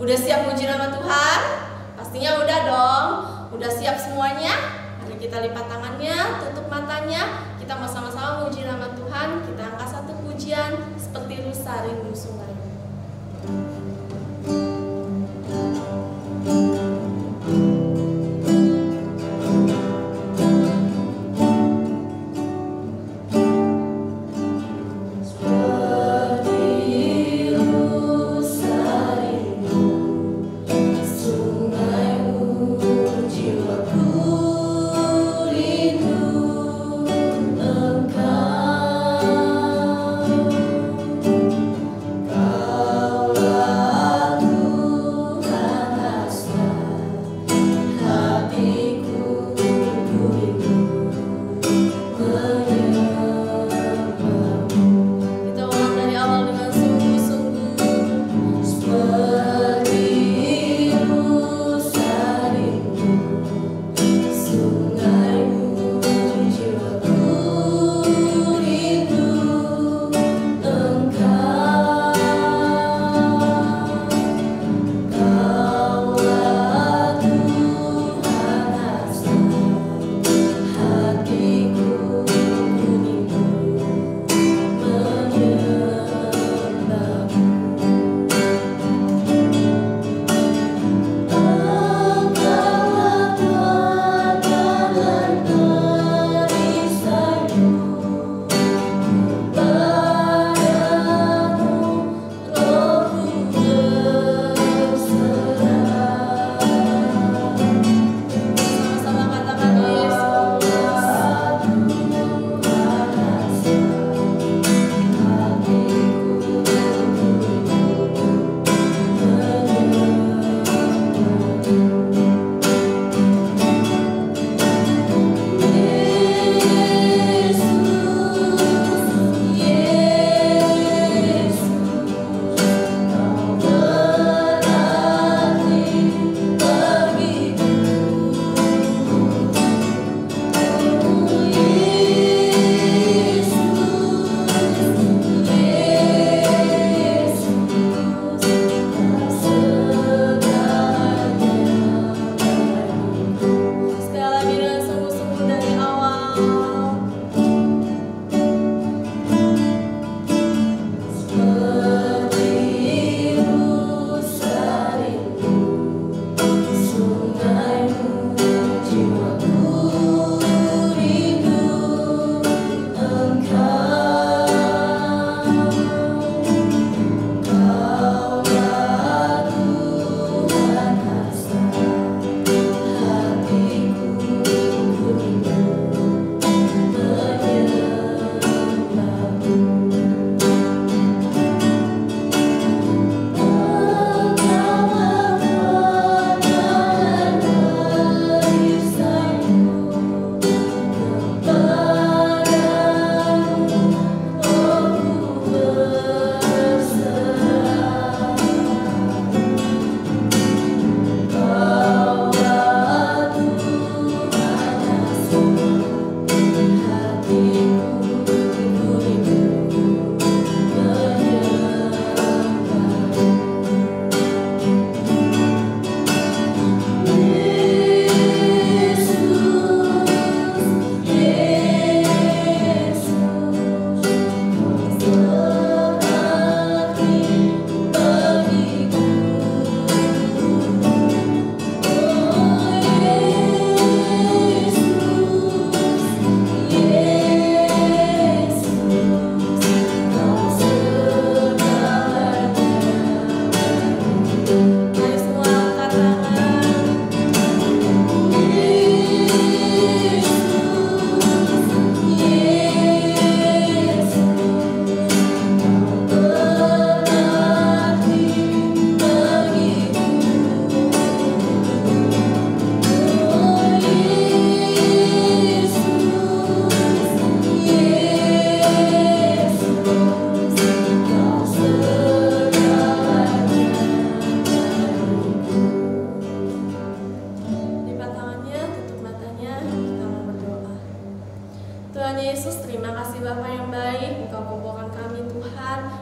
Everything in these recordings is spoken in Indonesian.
Udah siap muji nama Tuhan? Pastinya udah dong. Udah siap semuanya? Mari kita lipat tangannya, tutup matanya. Kita mau sama-sama muji nama Tuhan. Kita angkat satu pujian seperti rusa rindu sungai.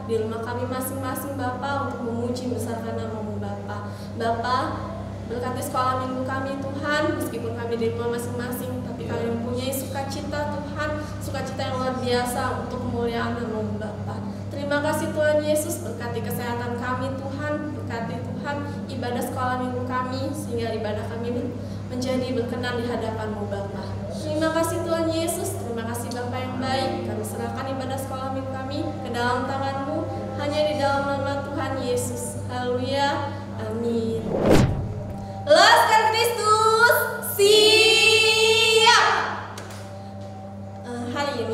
di rumah kami masing-masing Bapa untuk memuji besarkan nama-Mu Bapa. Bapa, berkati sekolah minggu kami Tuhan, meskipun kami di rumah masing-masing, tapi kami mempunyai sukacita Tuhan, sukacita yang luar biasa untuk kemuliaan nama-Mu Bapa. Terima kasih Tuhan Yesus, berkati kesehatan kami Tuhan, berkati Tuhan ibadah sekolah minggu kami, sehingga ibadah kami menjadi berkenan di hadapan-Mu Bapa. Terima kasih Tuhan Yesus, terima kasih Bapa yang baik, kami serahkan ibadah sekolah minggu kami ke dalam tangan-Mu, hanya di dalam nama Tuhan Yesus. Haleluya, amin. Laskar Kristus, siap! Hari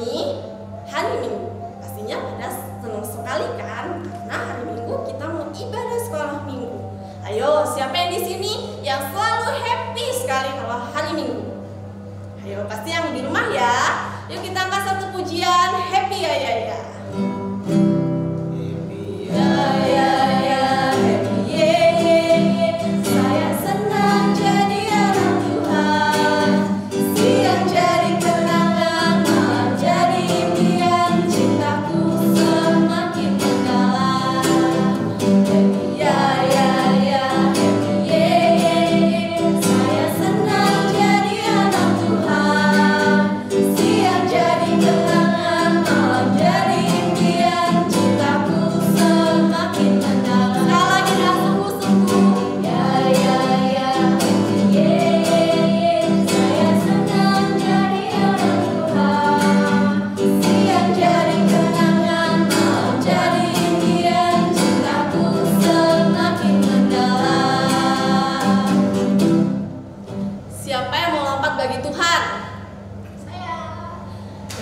Minggu, pastinya pada senang sekali kan? Karena hari Minggu kita mau ibadah sekolah minggu. Ayo, siapa yang di sini yang selalu happy sekali kalau hari Minggu? Ayo, pasti yang di rumah ya. Yuk kita angkat satu pujian, happy ya ya ya.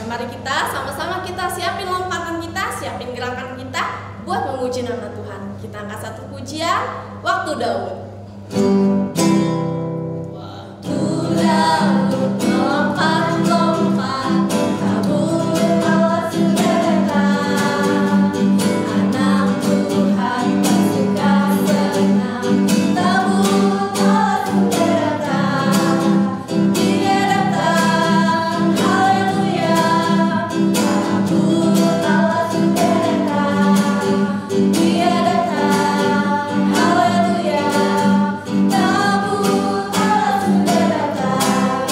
Mari kita sama-sama siapin lompatan kita, siapin gerakan kita buat memuji nama Tuhan. Kita angkat satu pujian, Waktu Daud. Waktu Daud lompat-lompat, tabur Allah sudah datang. Anak Tuhan bersuka senang, tabur Allah sudah datang. Dia datang, haleluya. Tabur Allah sudah datang. Dia datang, haleluya. Tabur Allah sudah datang.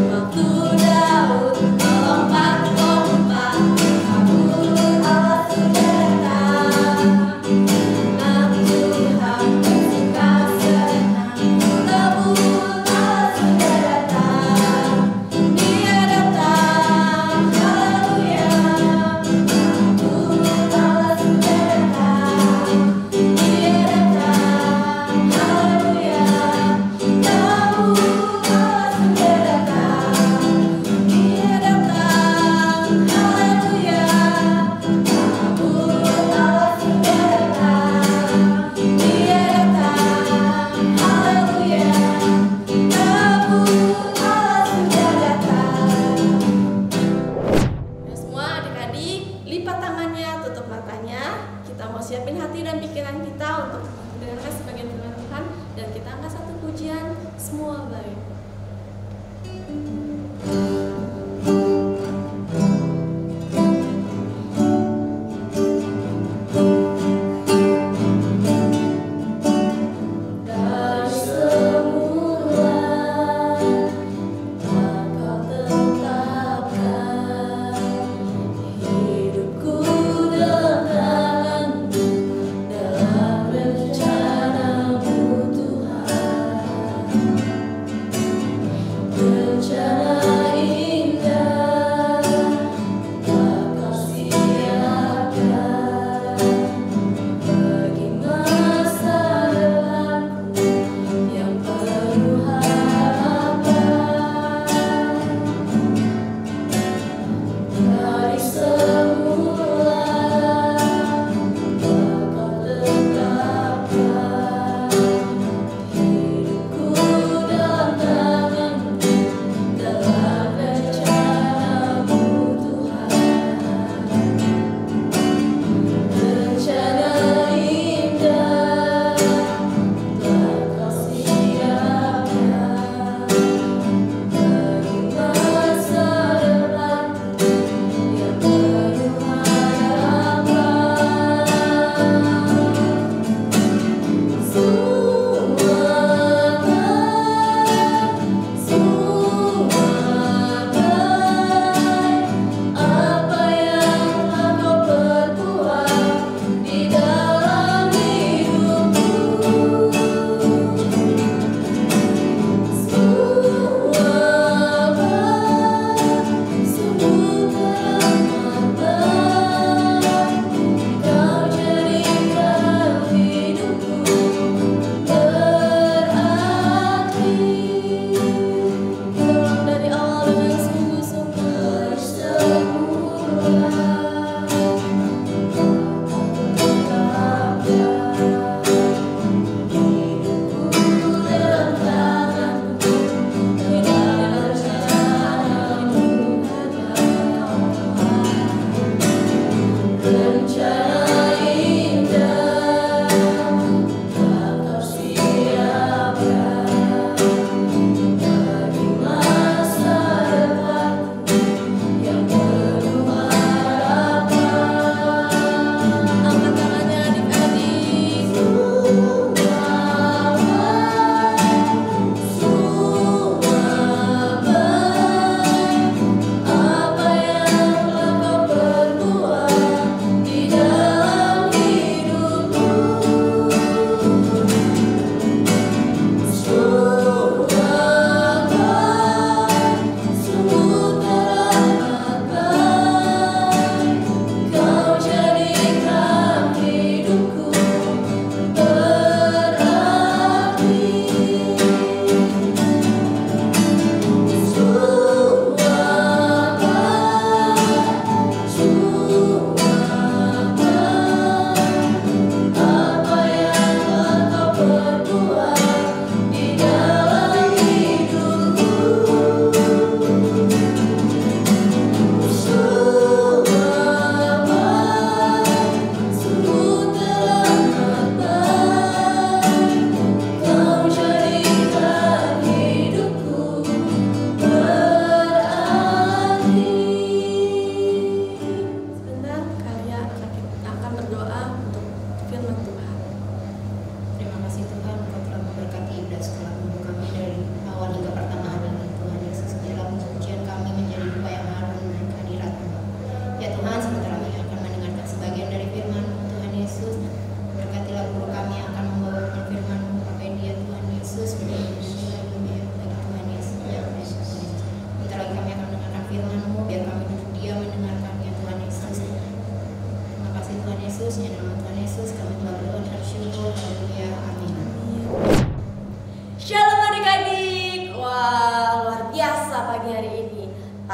Waktu Daud melompat-lompat, tabur Allah sudah datang. Anak Tuhan bersuka senang, tabur Allah sudah datang. Dia datang, haleluya. Tabur Allah sudah datang. Dia datang, haleluya. Tabur Allah sudah datang. Dia datang, haleluya. Tabur Allah sudah datang. Dia datang, haleluya. Tabur Allah sudah datang. Ya semua adik-adik, lipat tangannya, tutup matanya. Kita mau siapin hati dan pikiran kita untuk mendengarkan sebagian firman Tuhan, dan kita angkat satu pujian, Semua Baik. Dari semula tak kau tetapkan hidupku denganmu dalam rencana-Mu Tuhan.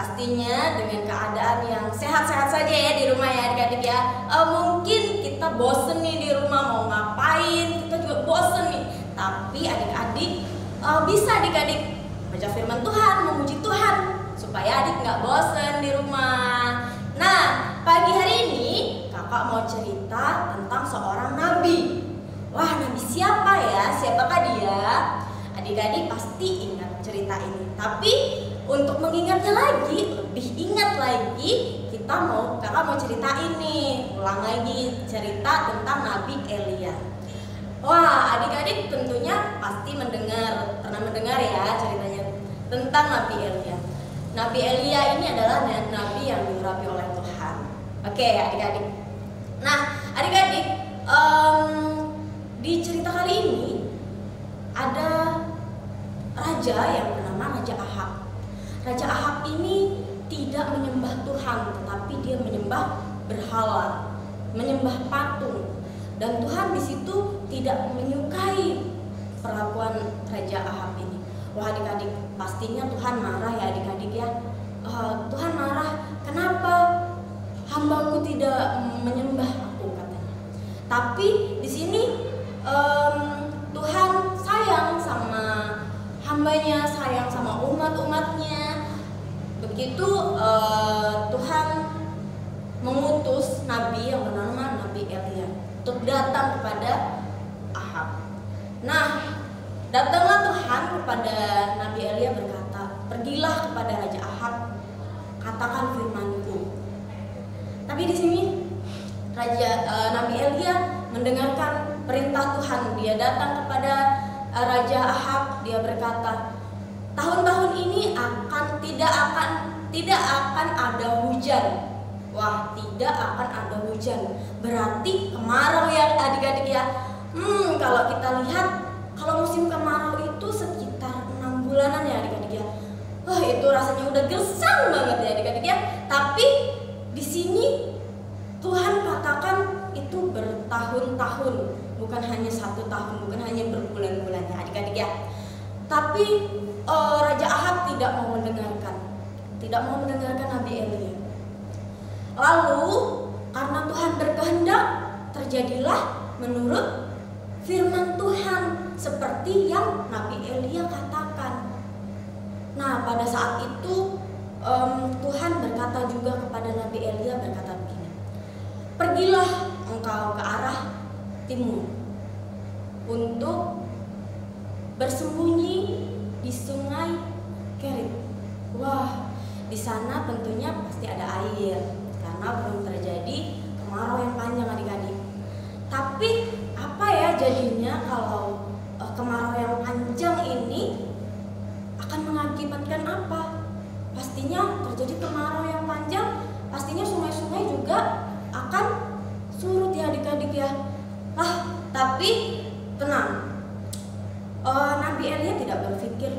pastinya dengan keadaan yang sehat-sehat saja ya di rumah ya adik-adik ya. Mungkin kita bosen nih di rumah, mau ngapain kita juga bosen nih. Tapi adik-adik bisa adik-adik baca firman Tuhan, memuji Tuhan supaya adik nggak bosen di rumah. Nah, pagi hari ini kakak mau cerita tentang seorang nabi. Wah, nabi siapa ya? Siapakah dia? Adik-adik pasti ingat cerita ini. Tapi untuk mengingatnya lagi, lebih ingat lagi, kakak mau cerita ini, ulang lagi cerita tentang Nabi Elia. Wah, adik-adik tentunya pasti pernah mendengar ya ceritanya tentang Nabi Elia. Nabi Elia ini adalah nabi yang diurapi oleh Tuhan. Oke, adik-adik. Nah, adik-adik, di cerita kali ini ada raja yang bernama Raja Ahab. Raja Ahab ini tidak menyembah Tuhan, tetapi dia menyembah berhala, menyembah patung. Dan Tuhan di situ tidak menyukai perlakuan Raja Ahab ini. Wah adik-adik, pastinya Tuhan marah ya adik-adik ya. Tuhan marah, kenapa hambaku tidak menyembah aku katanya. Tapi di sini Tuhan sayang sama hambanya, sayang sama umat-umatnya. Begitu Tuhan mengutus nabi yang bernama Nabi Elia untuk datang kepada Ahab. Nah, datanglah Tuhan kepada Nabi Elia berkata, pergilah kepada Raja Ahab, katakan firmanku. Tapi di sini Nabi Elia mendengarkan perintah Tuhan. Dia datang kepada Raja Ahab, dia berkata, tahun-tahun ini tidak akan ada hujan. Wah, tidak akan ada hujan. Berarti kemarau ya adik-adik ya. Kalau kita lihat, kalau musim kemarau itu sekitar 6 bulanan ya adik-adik ya. Wah, itu rasanya udah gersang banget ya adik-adik ya. Tapi di sini Tuhan katakan itu bertahun-tahun, bukan hanya 1 tahun, bukan hanya berbulan-bulan ya adik-adik ya. Tapi Raja Ahab tidak mau mendengarkan Nabi Elia. Lalu karena Tuhan berkehendak, terjadilah menurut firman Tuhan seperti yang Nabi Elia katakan. Nah, pada saat itu Tuhan berkata juga kepada Nabi Elia, berkata begini, pergilah engkau ke arah timur untuk bersembunyi di sungai Kerit. Wah, di sana tentunya pasti ada air karena belum terjadi kemarau yang panjang adik-adik. Tapi apa ya jadinya kalau kemarau yang panjang ini akan mengakibatkan apa? Pastinya terjadi kemarau yang panjang, pastinya sungai-sungai juga akan surut ya adik-adik ya. Tapi tenang. Nabi Elia tidak berpikir,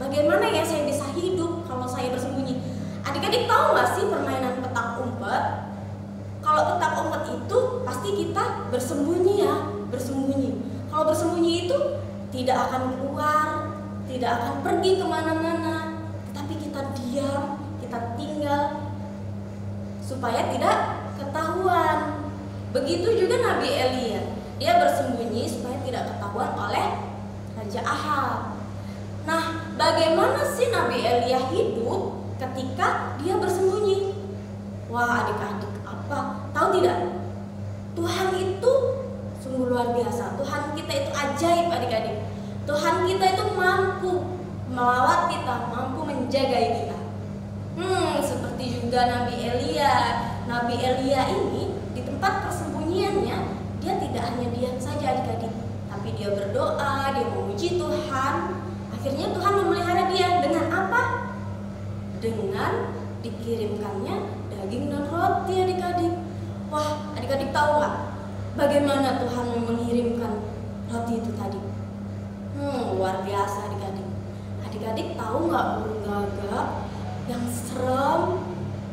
bagaimana ya saya bisa hidup kalau saya bersembunyi. Adik-adik tahu gak sih permainan petak umpet? Kalau petak umpet itu pasti kita bersembunyi ya, bersembunyi. Kalau bersembunyi itu tidak akan keluar, tidak akan pergi kemana-mana, tetapi kita diam, kita tinggal supaya tidak ketahuan. Begitu juga Nabi Elia, dia bersembunyi supaya tidak ketahuan oleh Raja Ahab. Nah, bagaimana sih Nabi Elia hidup ketika dia bersembunyi? Wah, adik-adik, apa? Tahu tidak? Tuhan itu sungguh luar biasa. Tuhan kita itu ajaib, adik-adik. Tuhan kita itu mampu melawat kita, mampu menjaga kita. Seperti juga Nabi Elia. Nabi Elia ini di tempat persembunyiannya, dia tidak hanya diam saja adik-adik, tapi dia berdoa, dia memuji Tuhan. Akhirnya Tuhan memelihara dia dengan apa? Dengan dikirimkannya daging dan roti adik-adik. Wah, adik-adik tahu nggak bagaimana Tuhan mengirimkan roti itu tadi? Luar biasa adik-adik. Adik-adik tahu nggak burung gagak yang serem,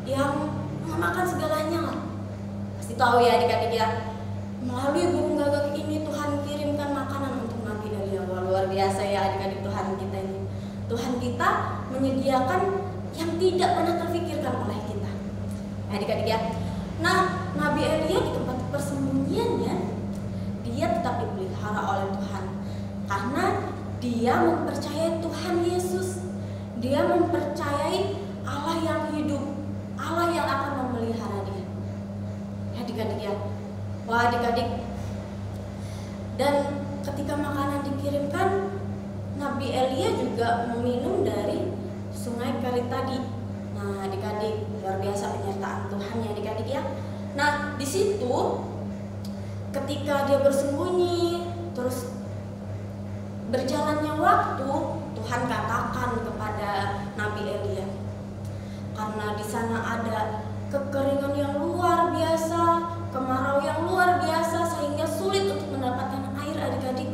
yang memakan segalanya? Pasti tahu ya adik-adik ya. Melalui burung gagak ini Tuhan kirimkan makanan untuk Nabi Elia. Luar biasa ya adik-adik Tuhan kita ini. Tuhan kita menyediakan yang tidak pernah terfikirkan oleh kita. Adik-adik ya. Nah, Nabi Elia di tempat persembunyiannya dia tetap dipelihara oleh Tuhan karena dia mempercayai Tuhan Yesus. Dia mempercayai Allah yang hidup, Allah yang akan memelihara dia. Adik-adik ya. Wah, adik-adik. Dan ketika makanan dikirimkan, Nabi Elia juga meminum dari sungai Kerit tadi. Nah, adik-adik, luar biasa penyertaan Tuhan ya adik-adik ya. Nah, di situ ketika dia bersembunyi, terus berjalannya waktu, Tuhan katakan kepada Nabi Elia, karena di sana ada kekeringan yang luar biasa, kemarau yang luar biasa, sehingga sulit untuk mendapatkan air adik-adik.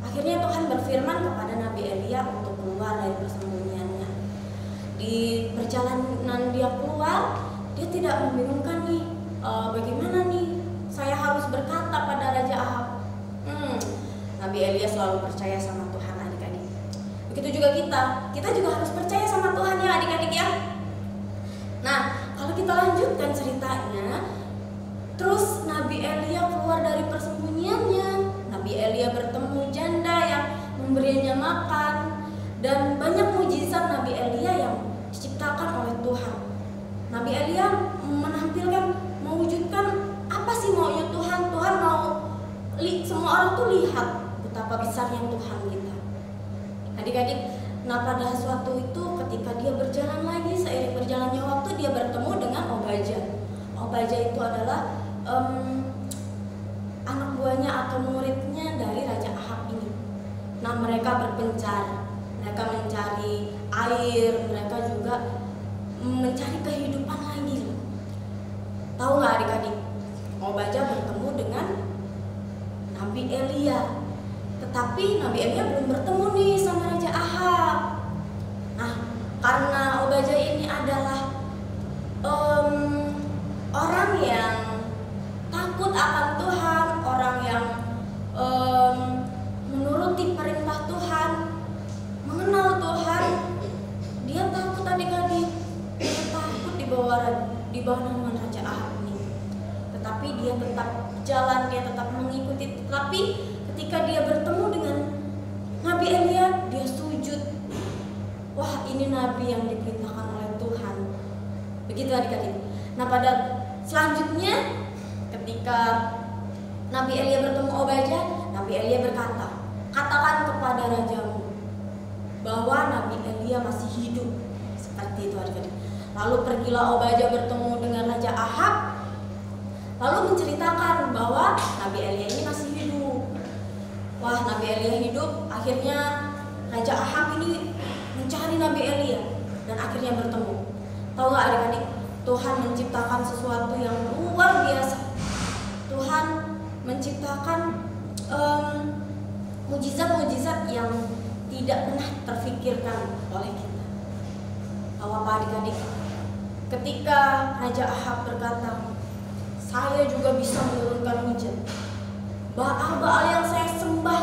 Akhirnya Tuhan berfirman kepada Nabi Elia untuk keluar dari persembunyiannya. Di perjalanan dia keluar, dia tidak membingungkan nih, bagaimana nih saya harus berkata pada Raja Ahab. Nabi Elia selalu percaya sama Tuhan adik-adik. Begitu juga kita juga harus percaya sama Tuhan ya adik-adik ya. Nah, kalau kita lanjutkan ceritanya, terus Nabi Elia keluar dari persembunyiannya. Nabi Elia bertemu janda yang memberinya makan, dan banyak mujizat Nabi Elia yang diciptakan oleh Tuhan. Nabi Elia menampilkan, mewujudkan apa sih maunya Tuhan. Tuhan mau semua orang tuh lihat betapa besarnya Tuhan kita. Adik-adik, nah pada suatu itu ketika dia berjalan lagi, seiring berjalannya waktu dia bertemu dengan Obadja. Obadja itu adalah anak buahnya atau muridnya dari Raja Ahab ini. Nah, mereka berpencar, mereka mencari air, mereka juga mencari kehidupan lagi. Tahu nggak adik-adik? Obadja bertemu dengan Nabi Elia, tetapi Nabi Elia belum bertemu nih sama Raja Ahab. Nah, karena Obadja ini adalah orang yang takut akan Tuhan, orang yang menuruti perintah Tuhan, mengenal Tuhan, dia takut adik-adik, dia takut di bawah naungan Raja Ahab ini. Tetapi dia tetap jalan, dia tetap mengikuti. Tetapi ketika dia bertemu dengan Nabi Elia, dia sujud. Wah, ini nabi yang diperintahkan oleh Tuhan. Begitu adik-adik. Nah, pada selanjutnya ketika Nabi Elia bertemu Obadja, Nabi Elia berkata, katakan kepada rajamu bahwa Nabi Elia masih hidup. Seperti itu adik-adik. Lalu pergilah Obadja bertemu dengan Raja Ahab, lalu menceritakan bahwa Nabi Elia ini masih hidup. Wah, Nabi Elia hidup. Akhirnya Raja Ahab ini mencari Nabi Elia dan akhirnya bertemu. Tahu gak adik-adik? Tuhan menciptakan sesuatu yang luar biasa. Tuhan menciptakan mujizat-mujizat yang tidak pernah terfikirkan oleh kita. Tahu apa adik-adik? Ketika Raja Ahab berkata, saya juga bisa menurunkan hujan, Baal-Baal yang saya sembah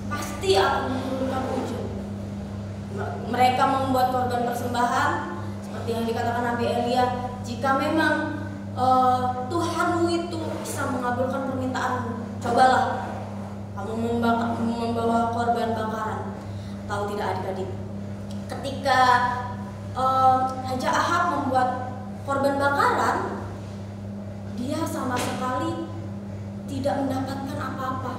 pasti akan menurunkan hujan. Mereka membuat korban persembahan seperti yang dikatakan Nabi Elia, jika memang Tuhanmu itu bisa mengabulkan permintaanmu, cobalah kamu membawa korban bakaran. Tahu tidak adik-adik? Ketika Raja Ahab membuat korban bakaran, dia sama sekali tidak mendapatkan apa-apa.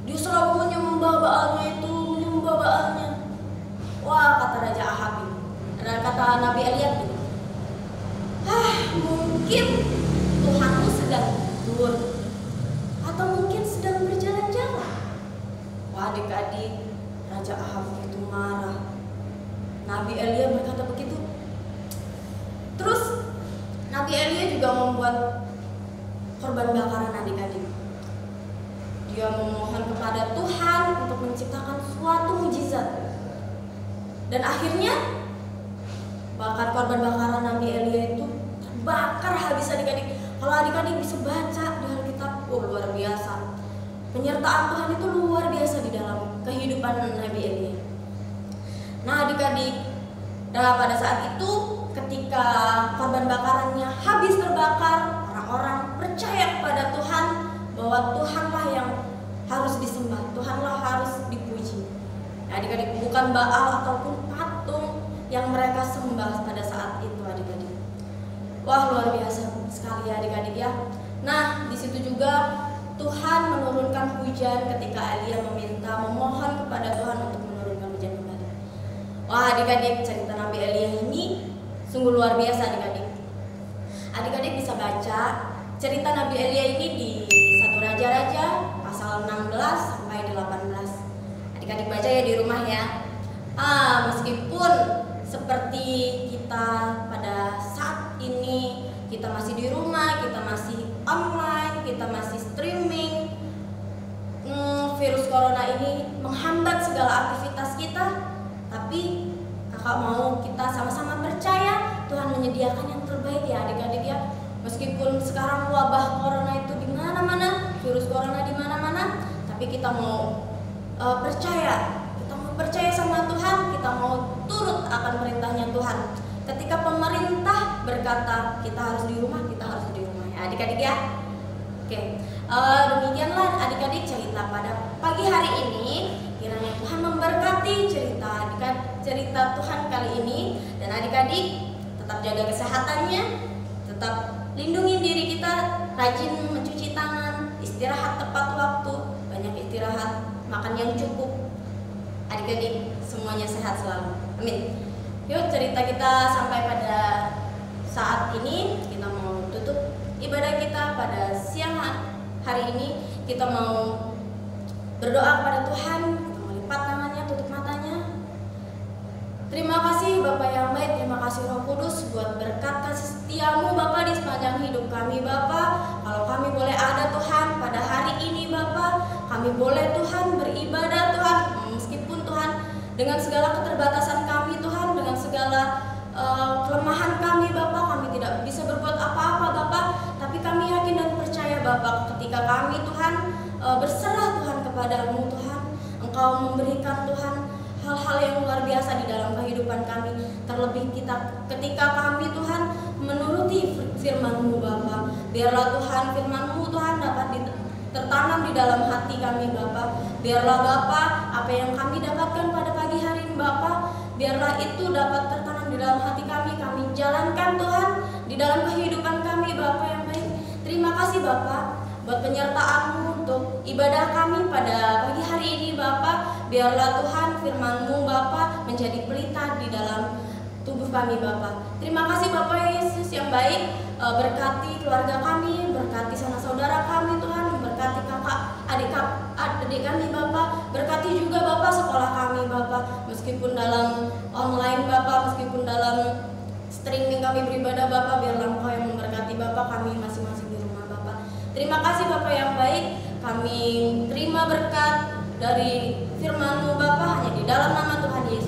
Dia selalu menyembah Baalnya itu, menyembah Baalnya. Wah, kata Raja Ahab ini, kata Nabi Elia gitu, mungkin Tuhanmu sedang tidur, atau mungkin sedang berjalan-jalan. Wah, adik-adik, Raja Ahab itu marah. Nabi Elia berkata begitu. Terus Nabi Elia juga membuat korban bakaran adik-adik. Dia memohon kepada Tuhan untuk menciptakan suatu mujizat. Dan akhirnya bakar korban bakaran Nabi Elia itu terbakar habis adik-adik. Kalau adik-adik bisa baca di Alkitab, luar biasa. Penyertaan Tuhan itu luar biasa di dalam kehidupan Nabi Elia. Nah adik-adik, Nah, pada saat itu ketika korban bakarannya habis terbakar, orang-orang percaya kepada Tuhan bahwa Tuhanlah yang harus disembah, Tuhanlah harus dipuji. Adik-adik, bukan Baal ataupun patung yang mereka sembah pada saat itu, adik-adik. Wah, luar biasa sekali adik-adik ya. Nah, di situ juga Tuhan menurunkan hujan ketika Elia memohon kepada Tuhan untuk menurunkan hujan kembali. Wah, adik-adik, cerita Nabi Elia ini sungguh luar biasa, adik-adik. Adik-adik bisa baca cerita Nabi Elia ini di 1 Raja-Raja pasal 16 sampai 18. Adik-adik baca ya di rumah ya. Meskipun seperti kita pada saat ini, kita masih di rumah, kita masih online, kita masih streaming, virus corona ini menghambat segala aktivitas kita, tapi kakak mau kita sama-sama percaya Tuhan menyediakan yang terbaik ya adik-adik ya. Meskipun sekarang wabah corona itu di mana-mana, virus corona di mana-mana, tapi kita mau percaya sama Tuhan, kita mau turut akan perintahnya Tuhan. Ketika pemerintah berkata kita harus di rumah, kita harus di rumah ya adik-adik ya. Oke, demikianlah adik-adik cerita pada pagi hari ini. Kiranya Tuhan memberkati cerita Tuhan kali ini, dan adik-adik tetap jaga kesehatannya, tetap lindungi diri kita, rajin mencuci tangan, istirahat tepat waktu, banyak istirahat, makan yang cukup. Adik-adik semuanya sehat selalu. Amin. Yuk, cerita kita sampai pada saat ini. Kita mau tutup ibadah kita pada siang hari ini. Kita mau berdoa kepada Tuhan. Kita mau lipat tangannya, tutup matanya. Terima kasih Bapak yang baik, terima kasih Roh Kudus buat berkat kasih setiamu Bapak di sepanjang hidup kami Bapak. Kalau kami boleh ada Tuhan pada hari ini Bapak, kami boleh Tuhan beribadah Tuhan, meskipun Tuhan dengan segala keterbatasan kami Tuhan, dengan segala kelemahan kami Bapak, kami tidak bisa berbuat apa-apa Bapak, tapi kami yakin dan percaya Bapak ketika kami Tuhan berserah Tuhan kepadamu Tuhan, Engkau memberikan Tuhan hal-hal yang luar biasa di dalam kehidupan kami. Terlebih ketika kami Tuhan menuruti firman-Mu Bapa, biarlah Tuhan firman-Mu Tuhan dapat tertanam di dalam hati kami Bapa. Biarlah Bapa apa yang kami dapatkan pada pagi hari ini Bapa, biarlah itu dapat tertanam di dalam hati kami. Kami jalankan Tuhan di dalam kehidupan kami Bapa yang baik. Terima kasih Bapa buat penyertaan-Mu untuk ibadah kami pada pagi hari ini Bapa. Biarlah Tuhan firman-Mu Bapa menjadi pelita di dalam tubuh kami Bapa. Terima kasih Bapak Yesus yang baik, berkati keluarga kami, berkati sanak saudara kami Tuhan, berkati kakak adik kami Bapak, berkati juga Bapak sekolah kami Bapak, meskipun dalam online Bapak, meskipun dalam streaming kami beribadah Bapak, biarlah Engkau yang memberkati Bapak kami masing-masing di rumah Bapak. Terima kasih Bapak yang baik, kami terima berkat dari firman-Mu Bapa hanya di dalam nama Tuhan Yesus.